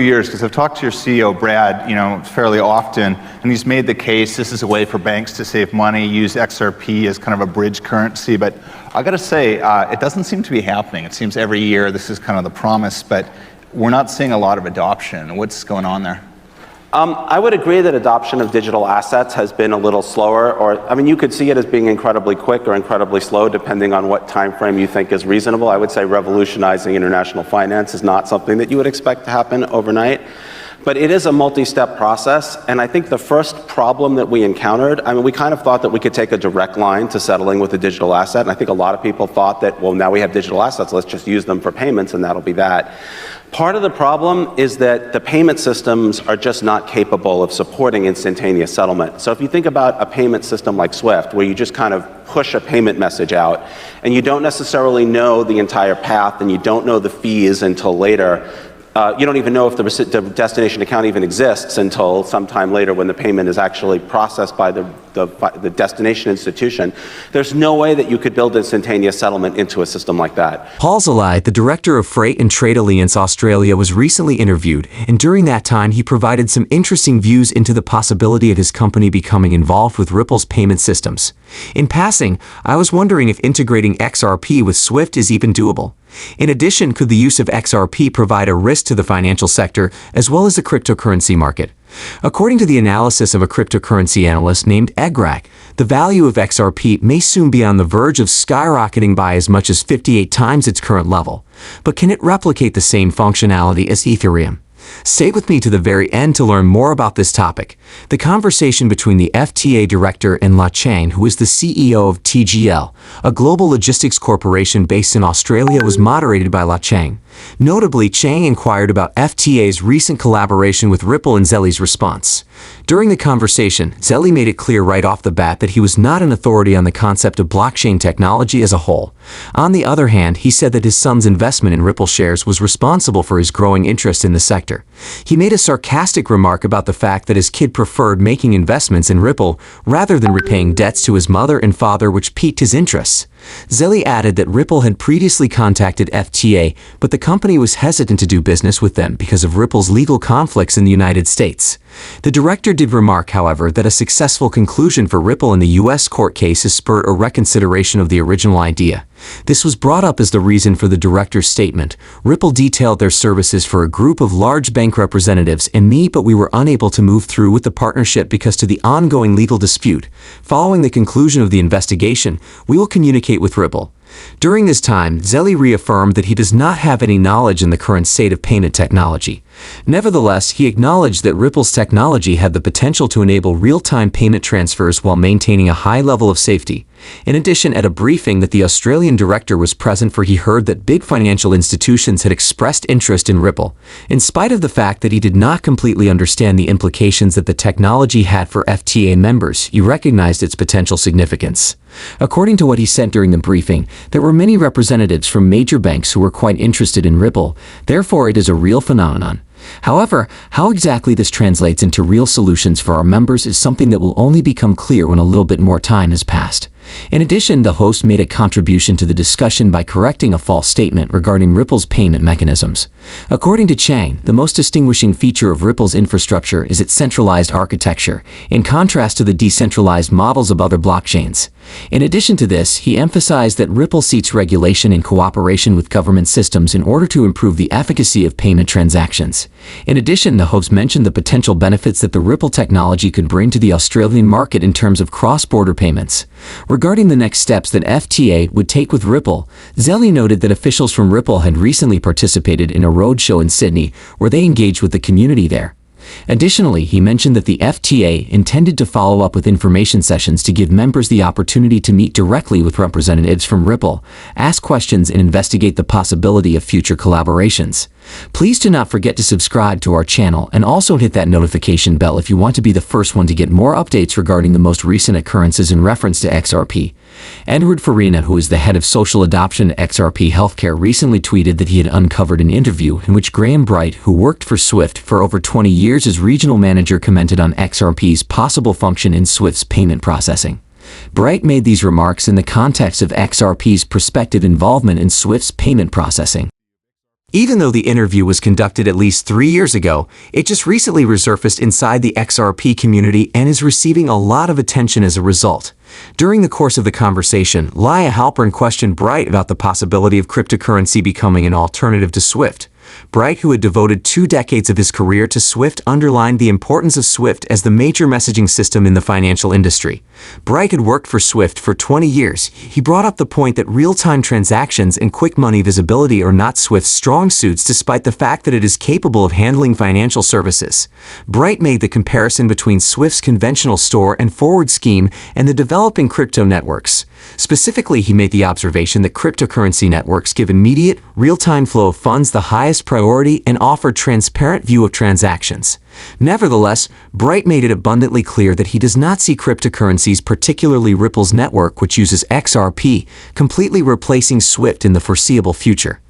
years, because I've talked to your CEO, Brad, fairly often, and he's made the case this is a way for banks to save money, use XRP as kind of a bridge currency. But I got to say, it doesn't seem to be happening. It seems every year this is kind of the promise, but we're not seeing a lot of adoption. What's going on there? I would agree that adoption of digital assets has been a little slower, you could see it as being incredibly quick or incredibly slow, depending on what time frame you think is reasonable. I would say revolutionizing international finance is not something that you would expect to happen overnight. But it is a multi-step process, and I think the first problem that we encountered, we kind of thought that we could take a direct line to settling with a digital asset, and I think a lot of people thought that, well, now we have digital assets, let's just use them for payments, and that'll be that. Part of the problem is that the payment systems are just not capable of supporting instantaneous settlement. So if you think about a payment system like SWIFT, where you just kind of push a payment message out, and you don't necessarily know the entire path, and you don't know the fees until later, you don't even know if the destination account even exists until sometime later when the payment is actually processed by the destination institution. There's no way that you could build instantaneous settlement into a system like that. Paul Zalai, the director of Freight and Trade Alliance Australia, was recently interviewed, and during that time he provided some interesting views into the possibility of his company becoming involved with Ripple's payment systems. In passing, I was wondering if integrating XRP with SWIFT is even doable. In addition, could the use of XRP provide a risk to the financial sector as well as the cryptocurrency market? According to the analysis of a cryptocurrency analyst named Egrak, the value of XRP may soon be on the verge of skyrocketing by as much as 58 times its current level. But can it replicate the same functionality as Ethereum? Stay with me to the very end to learn more about this topic. The conversation between the FTA director and vechain, who is the CEO of TGL, a global logistics corporation based in Australia, was moderated by vechain. Notably, Chang inquired about FTA's recent collaboration with Ripple and Zelly's response. During the conversation, Zelly made it clear right off the bat that he was not an authority on the concept of blockchain technology as a whole. On the other hand, he said that his son's investment in Ripple shares was responsible for his growing interest in the sector. He made a sarcastic remark about the fact that his kid preferred making investments in Ripple rather than repaying debts to his mother and father, which piqued his interests. Zelly added that Ripple had previously contacted FTA, but the company was hesitant to do business with them because of Ripple's legal conflicts in the United States. The director did remark, however, that a successful conclusion for Ripple in the U.S. court case has spurred a reconsideration of the original idea. This was brought up as the reason for the director's statement. Ripple detailed their services for a group of large bank representatives and me, but we were unable to move through with the partnership because to the ongoing legal dispute. Following the conclusion of the investigation, we will communicate with Ripple. During this time, Zelly reaffirmed that he does not have any knowledge in the current state of payment technology. Nevertheless, he acknowledged that Ripple's technology had the potential to enable real-time payment transfers while maintaining a high level of safety. In addition, at a briefing that the Australian director was present for, he heard that big financial institutions had expressed interest in Ripple. In spite of the fact that he did not completely understand the implications that the technology had for FTA members, he recognized its potential significance. According to what he said during the briefing, there were many representatives from major banks who were quite interested in Ripple. Therefore, it is a real phenomenon. However, how exactly this translates into real solutions for our members is something that will only become clear when a little bit more time has passed. In addition, the host made a contribution to the discussion by correcting a false statement regarding Ripple's payment mechanisms. According to Chang, the most distinguishing feature of Ripple's infrastructure is its centralized architecture, in contrast to the decentralized models of other blockchains. In addition to this, he emphasized that Ripple seeks regulation in cooperation with government systems in order to improve the efficacy of payment transactions. In addition, the host mentioned the potential benefits that the Ripple technology could bring to the Australian market in terms of cross-border payments. Regarding the next steps that FTA would take with Ripple, Zelly noted that officials from Ripple had recently participated in a roadshow in Sydney where they engaged with the community there. Additionally, he mentioned that the FTA intended to follow up with information sessions to give members the opportunity to meet directly with representatives from Ripple, ask questions, and investigate the possibility of future collaborations. Please do not forget to subscribe to our channel and also hit that notification bell if you want to be the first one to get more updates regarding the most recent occurrences in reference to XRP. Edward Farina, who is the head of social adoption at XRP Healthcare, recently tweeted that he had uncovered an interview in which Graham Bright, who worked for SWIFT for over 20 years as regional manager, commented on XRP's possible function in SWIFT's payment processing. Bright made these remarks in the context of XRP's prospective involvement in SWIFT's payment processing. Even though the interview was conducted at least 3 years ago, it just recently resurfaced inside the XRP community and is receiving a lot of attention as a result. During the course of the conversation, Laia Halpern questioned Bright about the possibility of cryptocurrency becoming an alternative to SWIFT. Bright, who had devoted 2 decades of his career to SWIFT, underlined the importance of SWIFT as the major messaging system in the financial industry. Bright had worked for SWIFT for 20 years. He brought up the point that real-time transactions and quick money visibility are not SWIFT's strong suits, despite the fact that it is capable of handling financial services. Bright made the comparison between SWIFT's conventional store and forward scheme and the developing crypto networks. Specifically, he made the observation that cryptocurrency networks give immediate, real-time flow of funds the highest priority and offer transparent view of transactions. Nevertheless, Bright made it abundantly clear that he does not see cryptocurrencies, particularly Ripple's network, which uses XRP, completely replacing SWIFT in the foreseeable future.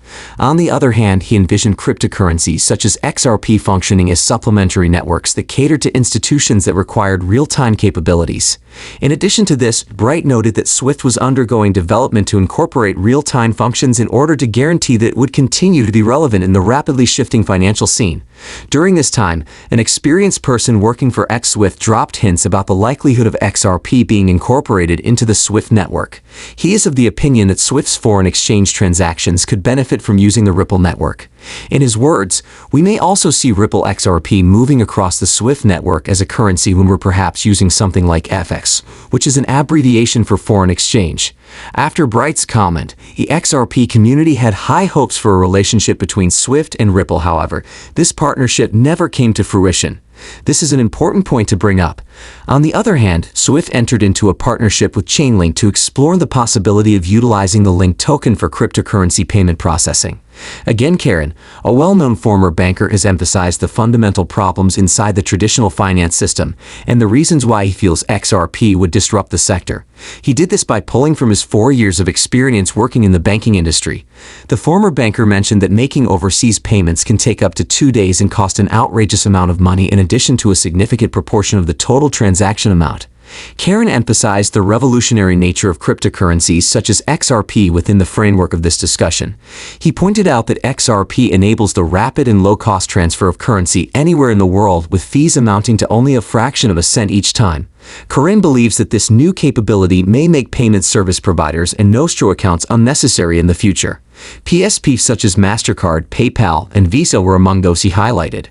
On the other hand, he envisioned cryptocurrencies such as XRP functioning as supplementary networks that catered to institutions that required real-time capabilities. In addition to this, Bright noted that SWIFT was undergoing development to incorporate real-time functions in order to guarantee that it would continue to be relevant in the rapidly shifting financial scene. During this time, an experienced person working for XSwift dropped hints about the likelihood of XRP being incorporated into the SWIFT network. He is of the opinion that SWIFT's foreign exchange transactions could benefit from using the Ripple network. In his words, "We may also see Ripple XRP moving across the SWIFT network as a currency when we're perhaps using something like FX, which is an abbreviation for foreign exchange." After Bright's comment, the XRP community had high hopes for a relationship between SWIFT and Ripple. However, this partnership never came to fruition. This is an important point to bring up. On the other hand, SWIFT entered into a partnership with Chainlink to explore the possibility of utilizing the Link token for cryptocurrency payment processing. Again, Karen, a well-known former banker, has emphasized the fundamental problems inside the traditional finance system and the reasons why he feels XRP would disrupt the sector. He did this by pulling from his 4 years of experience working in the banking industry. The former banker mentioned that making overseas payments can take up to 2 days and cost an outrageous amount of money in addition to a significant proportion of the total transaction amount. Karen emphasized the revolutionary nature of cryptocurrencies such as XRP within the framework of this discussion. He pointed out that XRP enables the rapid and low-cost transfer of currency anywhere in the world with fees amounting to only a fraction of a cent each time. Corinne believes that this new capability may make payment service providers and Nostro accounts unnecessary in the future. PSPs such as MasterCard, PayPal, and Visa were among those he highlighted.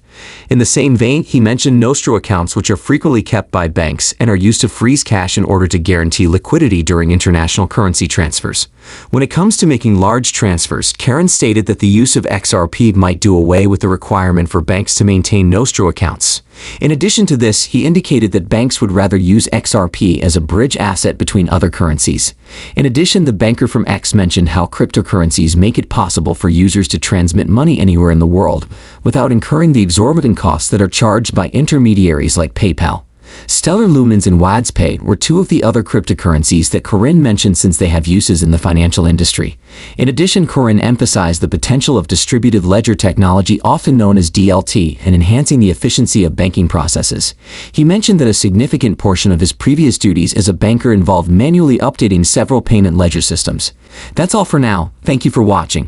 In the same vein, he mentioned Nostro accounts, which are frequently kept by banks and are used to freeze cash in order to guarantee liquidity during international currency transfers. When it comes to making large transfers, Karen stated that the use of XRP might do away with the requirement for banks to maintain Nostro accounts. In addition to this, he indicated that banks would rather use XRP as a bridge asset between other currencies. In addition, the banker from X mentioned how cryptocurrencies make it possible for users to transmit money anywhere in the world without incurring the exorbitant costs that are charged by intermediaries like PayPal. Stellar Lumens and WadsPay were two of the other cryptocurrencies that Corinne mentioned, since they have uses in the financial industry. In addition, Corinne emphasized the potential of distributed ledger technology, often known as DLT, in enhancing the efficiency of banking processes. He mentioned that a significant portion of his previous duties as a banker involved manually updating several payment ledger systems. That's all for now. Thank you for watching.